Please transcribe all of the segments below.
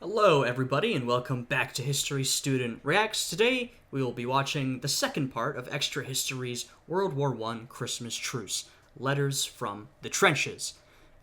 Hello everybody and welcome back to History Student Reacts. Today we will be watching the second part of Extra History's World War I Christmas Truce, Letters from the Trenches.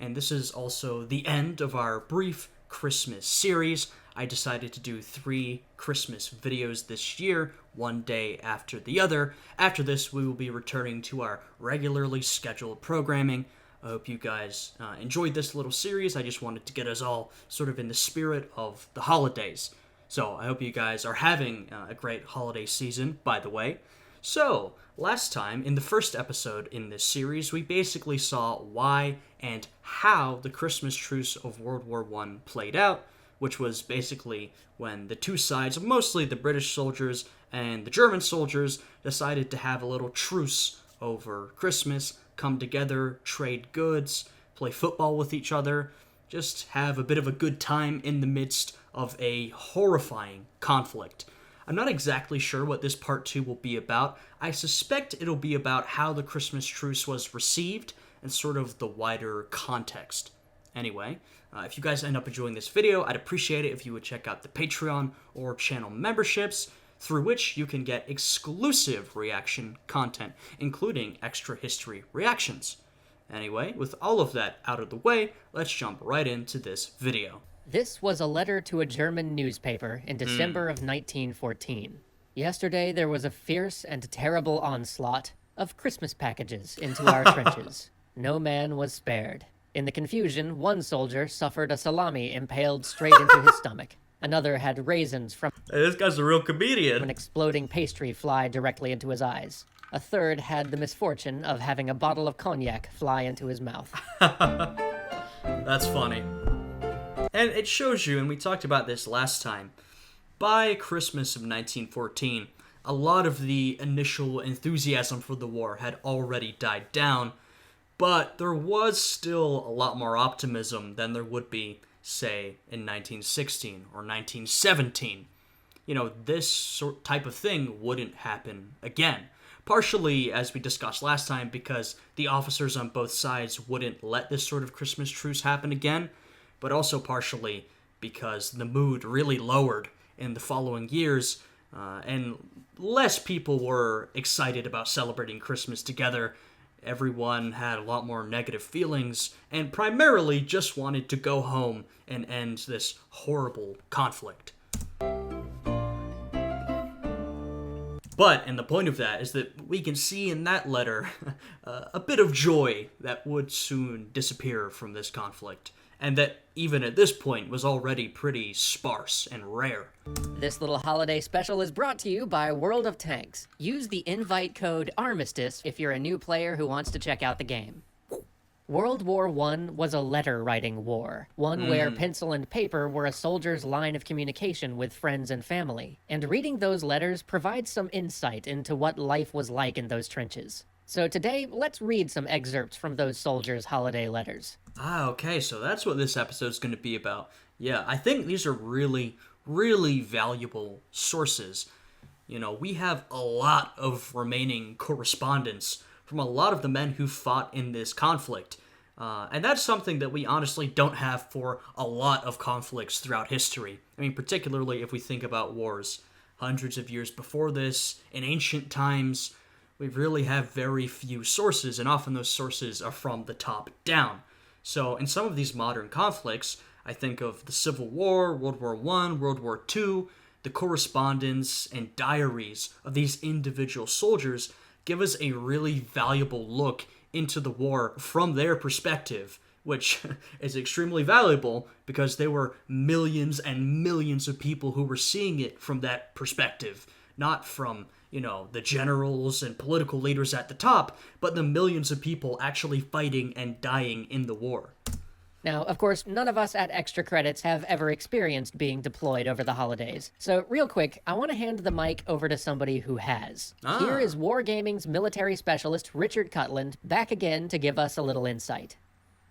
And this is also the end of our brief Christmas series. I decided to do 3 Christmas videos this year, one day after the other. After this we will be returning to our regularly scheduled programming. I hope you guys enjoyed this little series. I just wanted to get us all sort of in the spirit of the holidays. So I hope you guys are having a great holiday season, by the way. So, last time, in the first episode in this series, we basically saw why and how the Christmas Truce of World War I played out, which was basically when the two sides, mostly the British soldiers and the German soldiers, decided to have a little truce over Christmas, come together, trade goods, play football with each other, just have a bit of a good time in the midst of a horrifying conflict. I'm not exactly sure what this part 2 will be about. I suspect it'll be about how the Christmas truce was received and sort of the wider context. Anyway, if you guys end up enjoying this video, I'd appreciate it if you would check out the Patreon or channel memberships, through which you can get exclusive reaction content, including extra history reactions. Anyway, with all of that out of the way, let's jump right into this video. This was a letter to a German newspaper in December of 1914. Yesterday there was a fierce and terrible onslaught of Christmas packages into our trenches. No man was spared. In the confusion, one soldier suffered a salami impaled straight into his stomach. Another had raisins from This guy's a real comedian. an exploding pastry fly directly into his eyes. A third had the misfortune of having a bottle of cognac fly into his mouth. That's funny. And it shows you, and we talked about this last time, by Christmas of 1914, a lot of the initial enthusiasm for the war had already died down, but there was still a lot more optimism than there would be, say, in 1916 or 1917. You know, this type of thing wouldn't happen again. Partially, as we discussed last time, because the officers on both sides wouldn't let this sort of Christmas truce happen again, but also partially because the mood really lowered in the following years, and less people were excited about celebrating Christmas together. Everyone had a lot more negative feelings, and primarily just wanted to go home and end this horrible conflict. But, and the point of that is that we can see in that letter a bit of joy that would soon disappear from this conflict, and that even at this point was already pretty sparse and rare. This little holiday special is brought to you by World of Tanks. Use the invite code ARMISTICE if you're a new player who wants to check out the game. World War I was a letter-writing war, one where pencil and paper were a soldier's line of communication with friends and family, and reading those letters provides some insight into what life was like in those trenches. So today, let's read some excerpts from those soldiers' holiday letters. Ah, okay, so that's what this episode's going to be about. Yeah, I think these are really, really valuable sources. You know, we have a lot of remaining correspondence from a lot of the men who fought in this conflict. And that's something that we honestly don't have for a lot of conflicts throughout history. I mean, particularly if we think about wars hundreds of years before this, in ancient times, we really have very few sources, and often those sources are from the top down. So in some of these modern conflicts, I think of the Civil War, World War I, World War II, the correspondence and diaries of these individual soldiers give us a really valuable look into the war from their perspective, which is extremely valuable because there were millions and millions of people who were seeing it from that perspective, not from, you know, the generals and political leaders at the top, but the millions of people actually fighting and dying in the war. Now, of course, none of us at Extra Credits have ever experienced being deployed over the holidays. So, real quick, I want to hand the mic over to somebody who has. Here is Wargaming's military specialist, Richard Cutland, back again to give us a little insight.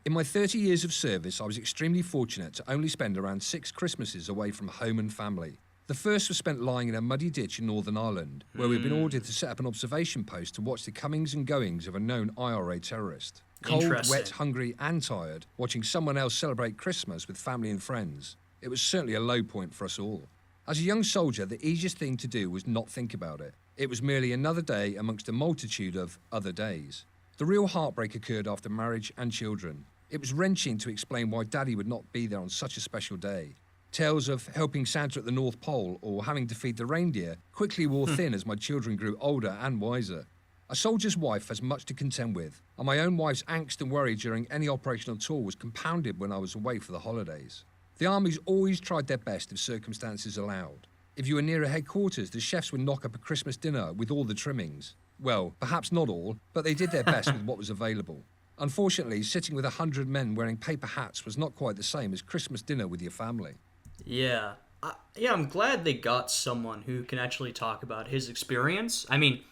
In my 30 years of service, I was extremely fortunate to only spend around 6 Christmases away from home and family. The first was spent lying in a muddy ditch in Northern Ireland, where we'd been ordered to set up an observation post to watch the comings and goings of a known IRA terrorist. Cold, wet, hungry and tired, watching someone else celebrate Christmas with family and friends. It was certainly a low point for us all. As a young soldier, the easiest thing to do was not think about it. It was merely another day amongst a multitude of other days. The real heartbreak occurred after marriage and children. It was wrenching to explain why Daddy would not be there on such a special day. Tales of helping Santa at the North Pole or having to feed the reindeer quickly wore thin as my children grew older and wiser. A soldier's wife has much to contend with, and my own wife's angst and worry during any operational tour was compounded when I was away for the holidays. The armies always tried their best if circumstances allowed. If you were near a headquarters, the chefs would knock up a Christmas dinner with all the trimmings. Well, perhaps not all, but they did their best with what was available. Unfortunately, sitting with 100 men wearing paper hats was not quite the same as Christmas dinner with your family. Yeah. I'm glad they got someone who can actually talk about his experience. I mean,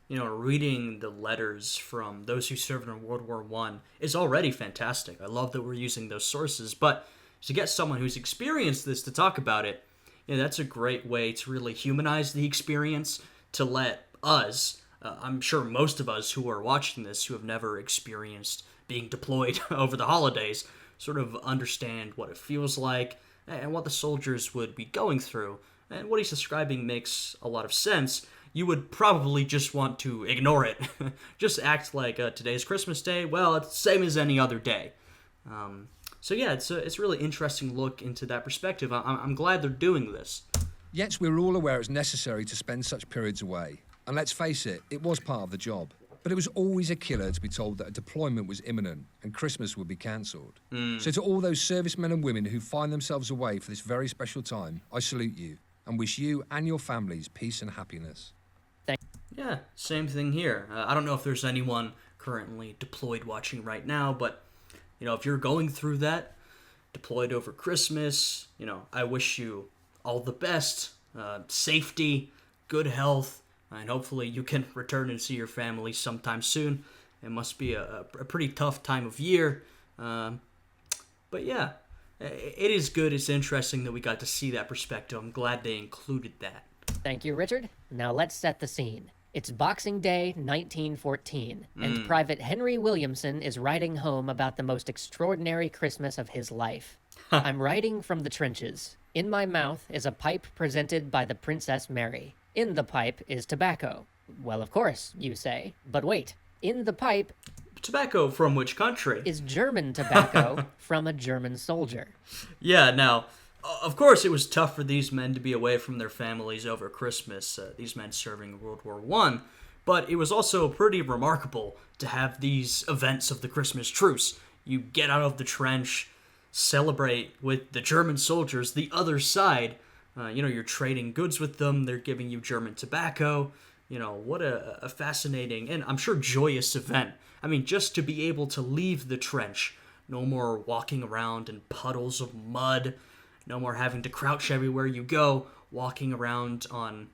reading the letters from those who served in World War I is already fantastic. I love that we're using those sources, but to get someone who's experienced this to talk about it, that's a great way to really humanize the experience, to let us, I'm sure most of us who are watching this who have never experienced being deployed over the holidays, sort of understand what it feels like and what the soldiers would be going through. And what he's describing makes a lot of sense. You would probably just want to ignore it. Just act like today's Christmas Day. Well, it's the same as any other day. So yeah, it's a really interesting look into that perspective. I'm glad they're doing this. Yet we're all aware it's necessary to spend such periods away. And let's face it, it was part of the job. But it was always a killer to be told that a deployment was imminent and Christmas would be cancelled. So to all those servicemen and women who find themselves away for this very special time, I salute you and wish you and your families peace and happiness. Yeah, same thing here. I don't know if there's anyone currently deployed watching right now, but if you're going through that, deployed over Christmas, I wish you all the best, safety, good health, and hopefully you can return and see your family sometime soon. It must be a pretty tough time of year. But yeah, it is good. It's interesting that we got to see that perspective. I'm glad they included that. Thank you, Richard. Now let's set the scene. It's Boxing Day, 1914, and Private Henry Williamson is writing home about the most extraordinary Christmas of his life. I'm writing from the trenches. In my mouth is a pipe presented by the Princess Mary. In the pipe is tobacco. Well, of course, you say. But wait, in the pipe... Tobacco from which country? ...is German tobacco from a German soldier. Yeah, now... Of course, it was tough for these men to be away from their families over Christmas, these men serving in World War I, but it was also pretty remarkable to have these events of the Christmas truce. You get out of the trench, celebrate with the German soldiers, the other side. You're trading goods with them, they're giving you German tobacco. What a fascinating and I'm sure joyous event. I mean, just to be able to leave the trench, no more walking around in puddles of mud, no more having to crouch everywhere you go, walking around on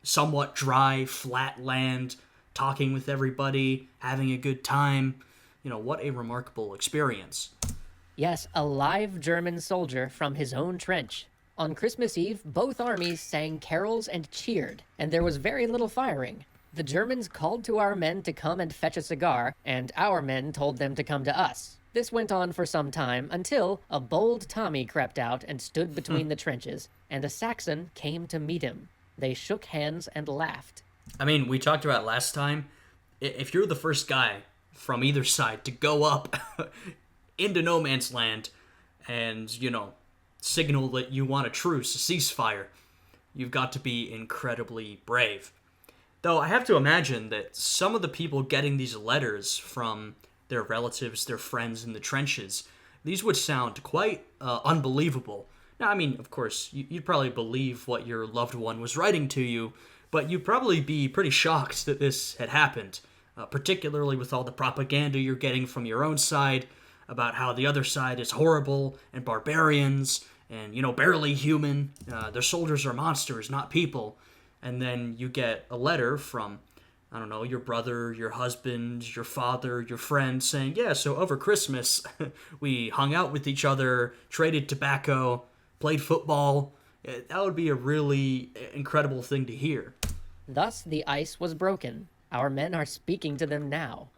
somewhat dry, flat land, talking with everybody, having a good time. What a remarkable experience. Yes, a live German soldier from his own trench. On Christmas Eve, both armies sang carols and cheered, and there was very little firing. The Germans called to our men to come and fetch a cigar, and our men told them to come to us. This went on for some time until a bold Tommy crept out and stood between the trenches, and a Saxon came to meet him. They shook hands and laughed. I mean, we talked about last time, if you're the first guy from either side to go up into no man's land and, signal that you want a truce, a ceasefire, you've got to be incredibly brave. Though I have to imagine that some of the people getting these letters from their relatives, their friends in the trenches, these would sound quite unbelievable. Now, I mean, of course, you'd probably believe what your loved one was writing to you, but you'd probably be pretty shocked that this had happened, particularly with all the propaganda you're getting from your own side about how the other side is horrible and barbarians and, barely human. Their soldiers are monsters, not people. And then you get a letter from, I don't know, your brother, your husband, your father, your friend saying, yeah, so over Christmas, we hung out with each other, traded tobacco, played football. That would be a really incredible thing to hear. Thus, the ice was broken. Our men are speaking to them now.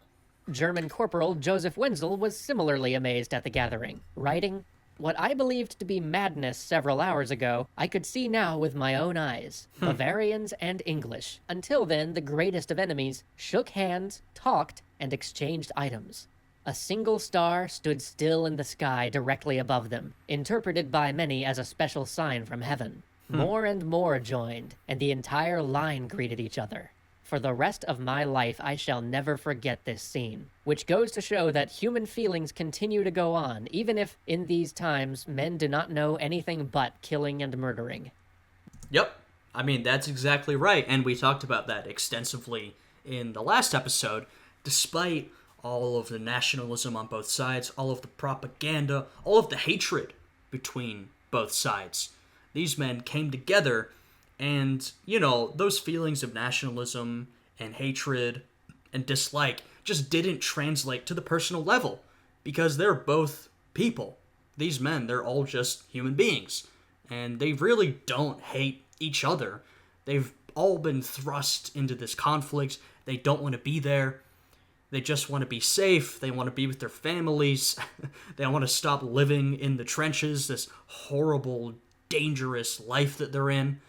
German Corporal Joseph Wenzel was similarly amazed at the gathering, writing, What I believed to be madness several hours ago, I could see now with my own eyes. Bavarians and English. Until then, the greatest of enemies shook hands, talked, and exchanged items. A single star stood still in the sky directly above them, interpreted by many as a special sign from heaven. More and more joined, and the entire line greeted each other. For the rest of my life, I shall never forget this scene, which goes to show that human feelings continue to go on, even if, in these times, men do not know anything but killing and murdering. Yep. I mean, that's exactly right, and we talked about that extensively in the last episode. Despite all of the nationalism on both sides, all of the propaganda, all of the hatred between both sides, these men came together, and, you know, those feelings of nationalism and hatred and dislike just didn't translate to the personal level, because they're both people. These men, they're all just human beings, and they really don't hate each other. They've all been thrust into this conflict. They don't want to be there. They just want to be safe. They want to be with their families. They want to stop living in the trenches, this horrible, dangerous life that they're in.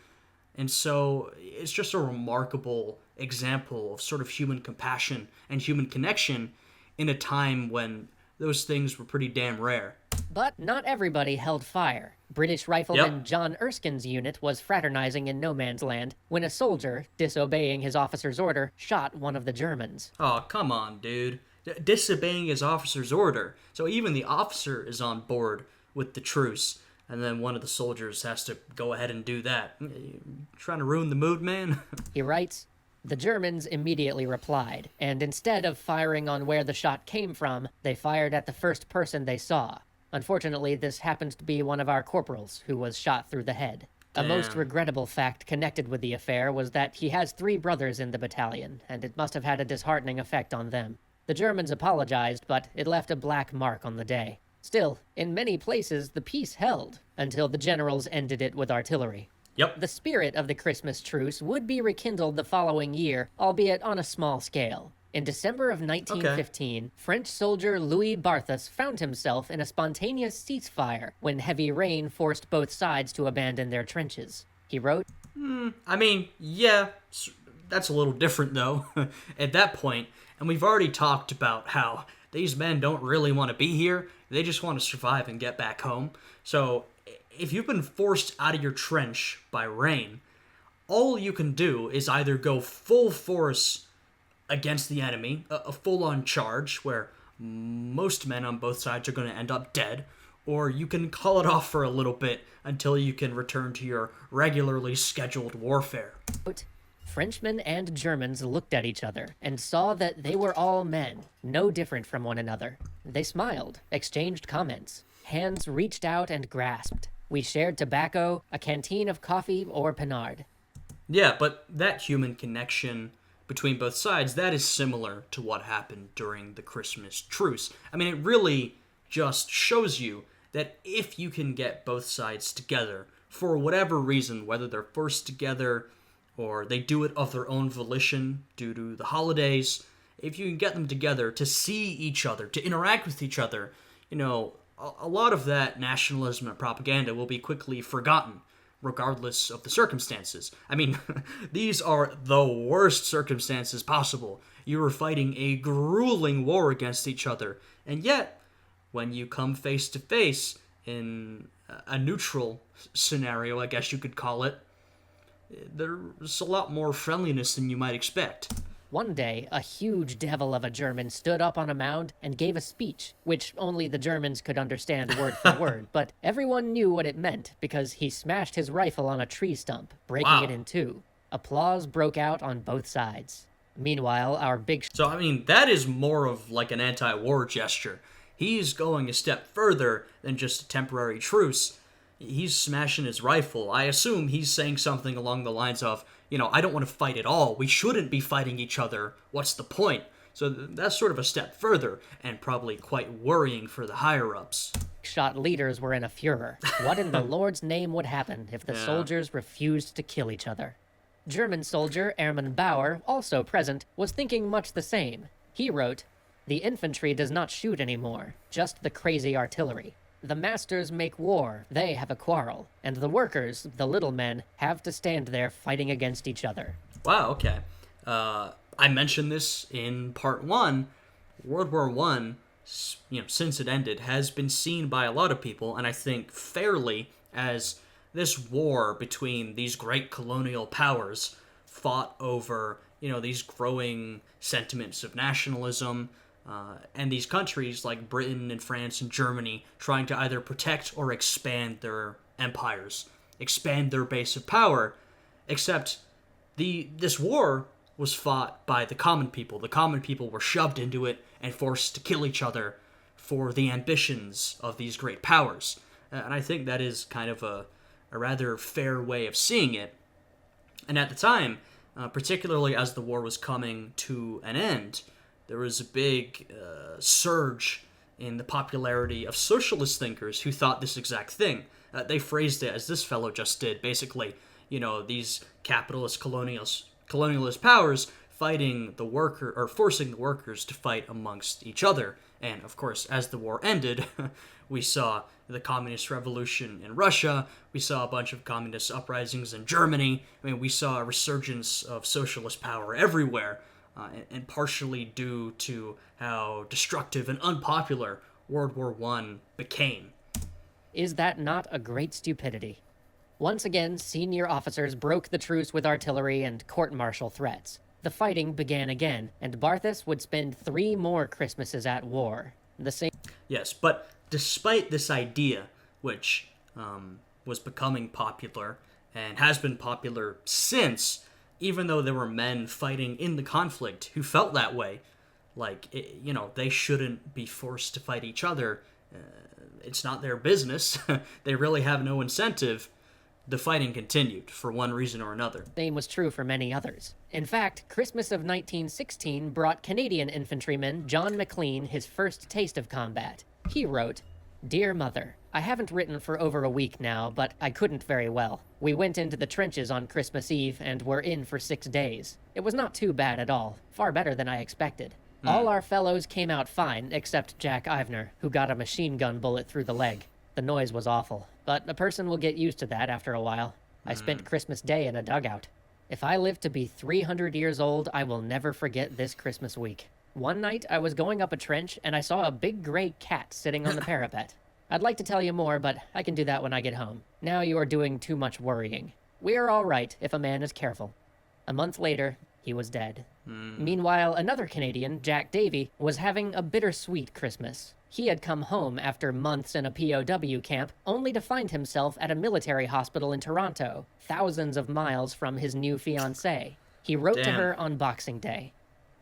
And so it's just a remarkable example of sort of human compassion and human connection in a time when those things were pretty damn rare. But not everybody held fire. British rifleman John Erskine's unit was fraternizing in no man's land when a soldier, disobeying his officer's order, shot one of the Germans. Oh, come on, dude. Disobeying his officer's order. So even the officer is on board with the truce. And then one of the soldiers has to go ahead and do that. You trying to ruin the mood, man? He writes, "The Germans immediately replied, and instead of firing on where the shot came from, they fired at the first person they saw. Unfortunately, this happens to be one of our corporals, who was shot through the head. A most regrettable fact connected with the affair was that he has 3 brothers in the battalion, and it must have had a disheartening effect on them. The Germans apologized, but it left a black mark on the day. Still, in many places, the peace held, until the generals ended it with artillery." Yep. The spirit of the Christmas truce would be rekindled the following year, albeit on a small scale. In December of 1915, French soldier Louis Barthas found himself in a spontaneous ceasefire when heavy rain forced both sides to abandon their trenches. He wrote, I mean, yeah, that's a little different, though, at that point. And we've already talked about how these men don't really want to be here. They just want to survive and get back home. So if you've been forced out of your trench by rain, all you can do is either go full force against the enemy, a full-on charge where most men on both sides are going to end up dead, or you can call it off for a little bit until you can return to your regularly scheduled warfare. Frenchmen and Germans looked at each other and saw that they were all men, no different from one another. They smiled, exchanged comments. Hands reached out and grasped. We shared tobacco, a canteen of coffee, or Pinard. Yeah, but that human connection between both sides, that is similar to what happened during the Christmas truce. I mean, it really just shows you that if you can get both sides together, for whatever reason, whether they're forced together or they do it of their own volition due to the holidays, if you can get them together to see each other, to interact with each other, you know, a lot of that nationalism and propaganda will be quickly forgotten, regardless of the circumstances. I mean, these are the worst circumstances possible. You are fighting a grueling war against each other, and yet, when you come face to face in a neutral scenario, I guess you could call it, there's a lot more friendliness than you might expect. One day, a huge devil of a German stood up on a mound and gave a speech, which only the Germans could understand word for word, but everyone knew what it meant because he smashed his rifle on a tree stump, breaking it in 2. Applause broke out on both sides. Meanwhile, our big... So, I mean, that is more of like an anti-war gesture. He's going a step further than just a temporary truce. He's smashing his rifle. I assume he's saying something along the lines of, you know, I don't want to fight at all. We shouldn't be fighting each other. What's the point? So that's sort of a step further, and probably quite worrying for the higher-ups. Shot leaders were in a furor. What in the Lord's name would happen if the soldiers refused to kill each other? German soldier Hermann Bauer, also present, was thinking much the same. He wrote, "The infantry does not shoot anymore, just the crazy artillery. The masters make war, they have a quarrel, and the workers, the little men, have to stand there fighting against each other. Wow, okay. I mentioned this in part one. World War One, since it ended, has been seen by a lot of people, and I think fairly, as this war between these great colonial powers fought over, these growing sentiments of nationalism, and these countries like Britain and France and Germany trying to either protect or expand their empires, expand their base of power, except this war was fought by the common people. The common people were shoved into it and forced to kill each other for the ambitions of these great powers. And I think that is kind of a rather fair way of seeing it. And at the time, particularly as the war was coming to an end, there was a big surge in the popularity of socialist thinkers who thought this exact thing. They phrased it as this fellow just did. Basically, these capitalist colonialist powers fighting the worker, or forcing the workers to fight amongst each other. And of course, as the war ended, we saw the communist revolution in Russia. We saw a bunch of communist uprisings in Germany. I mean, we saw a resurgence of socialist power everywhere, and partially due to how destructive and unpopular World War I became. Is that not a great stupidity? Once again, senior officers broke the truce with artillery and court-martial threats. The fighting began again, and Barthas would spend 3 more Christmases at war. The same. Yes, but despite this idea, which was becoming popular and has been popular since, even though there were men fighting in the conflict who felt that way, they shouldn't be forced to fight each other. It's not their business. They really have no incentive. The fighting continued for one reason or another. The same was true for many others. In fact, Christmas of 1916 brought Canadian infantryman John McLean his first taste of combat. He wrote, "Dear Mother, I haven't written for over a week now, but I couldn't very well. We went into the trenches on Christmas Eve and were in for 6 days. It was not too bad at all, far better than I expected. All our fellows came out fine, except Jack Ivner, who got a machine gun bullet through the leg. The noise was awful, but a person will get used to that after a while. I spent Christmas Day in a dugout. If I live to be 300 years old, I will never forget this Christmas week. One night, I was going up a trench, and I saw a big gray cat sitting on the parapet. I'd like to tell you more, but I can do that when I get home. Now you are doing too much worrying. We are all right if a man is careful." A month later, he was dead. Meanwhile, another Canadian, Jack Davy, was having a bittersweet Christmas. He had come home after months in a POW camp, only to find himself at a military hospital in Toronto, thousands of miles from his new fiancée. He wrote to her on Boxing Day,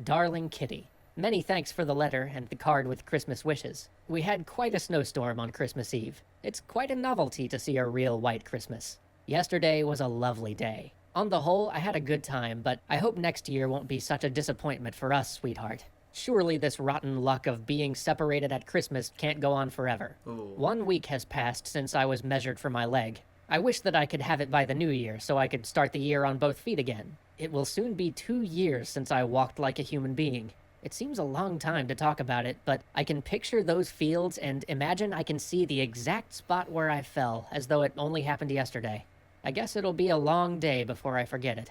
"Darling Kitty, many thanks for the letter and the card with Christmas wishes. We had quite a snowstorm on Christmas Eve. It's quite a novelty to see a real white Christmas. Yesterday was a lovely day. On the whole, I had a good time, but I hope next year won't be such a disappointment for us, sweetheart. Surely this rotten luck of being separated at Christmas can't go on forever. Ooh. 1 week has passed since I was measured for my leg. I wish that I could have it by the new year so I could start the year on both feet again. It will soon be 2 years since I walked like a human being. It seems a long time to talk about it, but I can picture those fields and imagine I can see the exact spot where I fell, as though it only happened yesterday. I guess it'll be a long day before I forget it."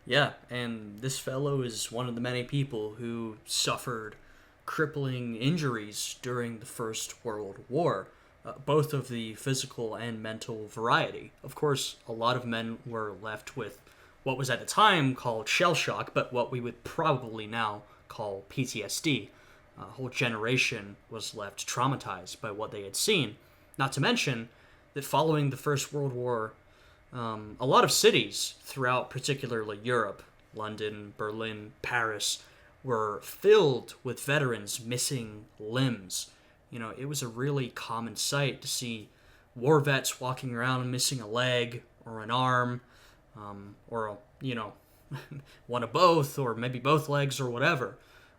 Yeah, and this fellow is one of the many people who suffered crippling injuries during the First World War, both of the physical and mental variety. Of course, a lot of men were left with what was at the time called shell shock, but what we would probably now call PTSD. A whole generation was left traumatized by what they had seen. Not to mention that following the First World War, a lot of cities throughout particularly Europe, London, Berlin, Paris, were filled with veterans missing limbs. It was a really common sight to see war vets walking around missing a leg or an arm, or, one of both, or maybe both legs or whatever.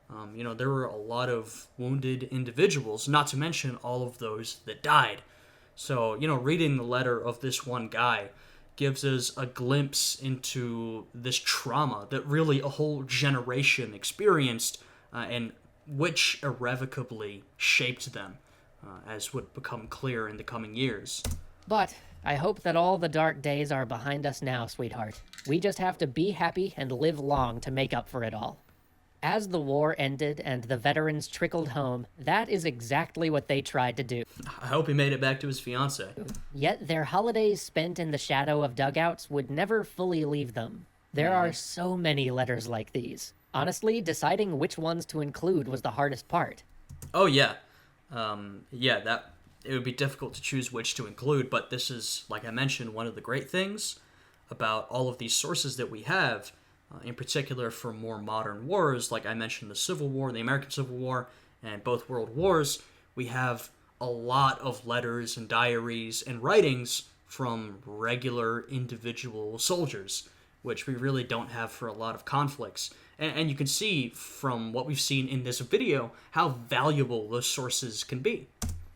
There were a lot of wounded individuals, not to mention all of those that died. So, reading the letter of this one guy gives us a glimpse into this trauma that really a whole generation experienced, and which irrevocably shaped them. as would become clear in the coming years. But I hope that all the dark days are behind us now, sweetheart. We just have to be happy and live long to make up for it all. As the war ended and the veterans trickled home, that is exactly what they tried to do. I hope he made it back to his fiancée. Yet their holidays spent in the shadow of dugouts would never fully leave them. There are so many letters like these. Honestly, deciding which ones to include was the hardest part. Oh, yeah. That it would be difficult to choose which to include, but this is, like I mentioned, one of the great things about all of these sources that we have, in particular for more modern wars, like I mentioned the Civil War, the American Civil War, and both World Wars. We have a lot of letters and diaries and writings from regular individual soldiers, which we really don't have for a lot of conflicts. And you can see from what we've seen in this video how valuable those sources can be.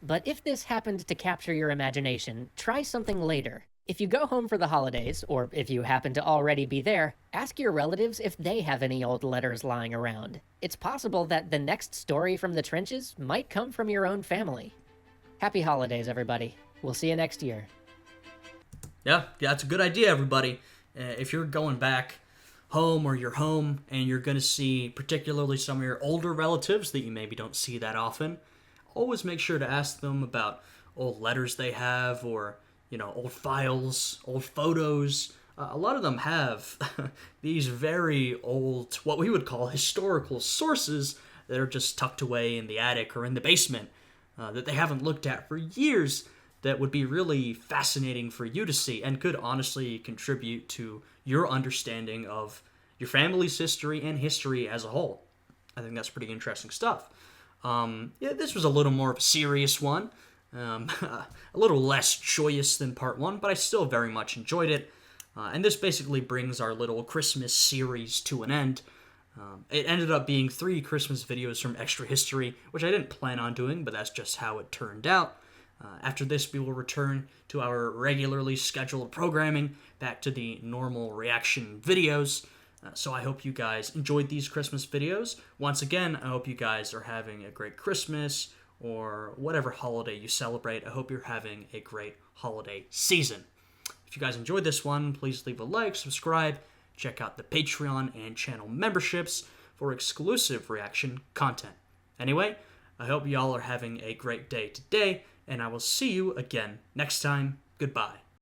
But if this happened to capture your imagination, try something later. If you go home for the holidays, or if you happen to already be there, ask your relatives if they have any old letters lying around. It's possible that the next story from the trenches might come from your own family. Happy holidays, everybody. We'll see you next year. Yeah, that's a good idea, everybody. If you're going back home or you're home and you're going to see particularly some of your older relatives that you maybe don't see that often, always make sure to ask them about old letters they have, or old files, old photos. A lot of them have these very old, what we would call historical sources that are just tucked away in the attic or in the basement that they haven't looked at for years, that would be really fascinating for you to see and could honestly contribute to your understanding of your family's history and history as a whole. I think that's pretty interesting stuff. This was a little more of a serious one. A little less joyous than part one, but I still very much enjoyed it. And this basically brings our little Christmas series to an end. It ended up being 3 Christmas videos from Extra History, which I didn't plan on doing, but that's just how it turned out. After this, we will return to our regularly scheduled programming, back to the normal reaction videos. So I hope you guys enjoyed these Christmas videos. Once again, I hope you guys are having a great Christmas, or whatever holiday you celebrate. I hope you're having a great holiday season. If you guys enjoyed this one, please leave a like, subscribe, check out the Patreon and channel memberships for exclusive reaction content. Anyway, I hope y'all are having a great day today, and I will see you again next time. Goodbye.